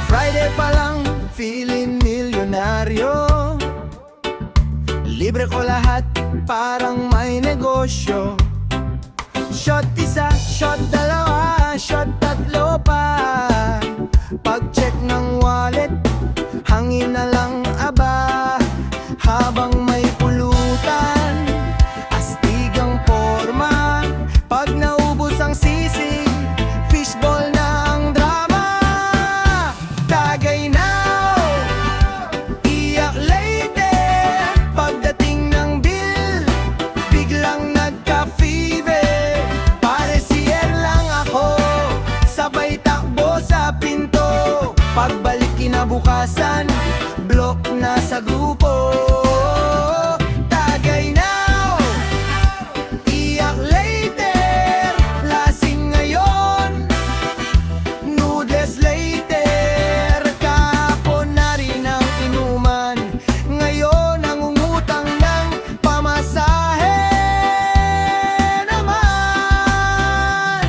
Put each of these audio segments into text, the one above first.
Friday pa lang, feeling milyonaryo. Libre ko lahat, parang may negosyo. Shot isa, shot dalawa, shot tatlo pa. Pag-check ng wallet, hangin na lang aba. Habang may pulutan, astigang forma. Pag naubos ang sisig, fishball na ang drama. Tagay now, iyak later. Pagdating ng bill, biglang nagka-fever. Paresier lang ako, sabay takbo sa pinto. Pagbalik kinabukasan, block na sa grupo. Tagay now, iyak later. Lasing ngayon, nudes later. Kahapon na rin ang inuman, ngayon ang umutang ng pamasahe naman.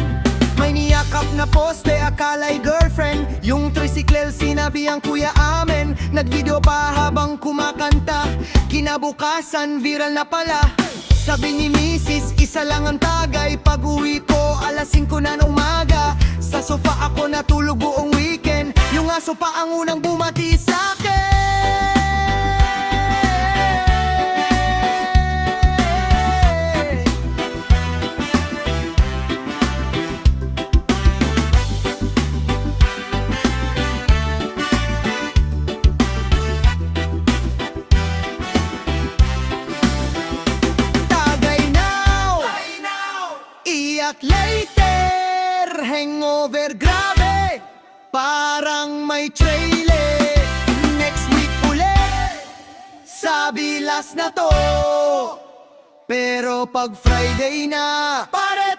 May niyakap na poste, akala'y girlfriend. Yung tricycle sinabi ang kuya amin. Nagvideo pa habang kumakanta, kinabukasan viral na pala. Sabi ni Mrs. isa lang ang tagay. Pag uwi ko alas 5 na ng umaga, sa sofa ako natulog buong weekend. Yung aso pa ang unang bumati sa'kin. Tagay now, iyak later. Hangover grabe, parang may trailer. Next week ulit, sabi last na to. Pero pag Friday na, pare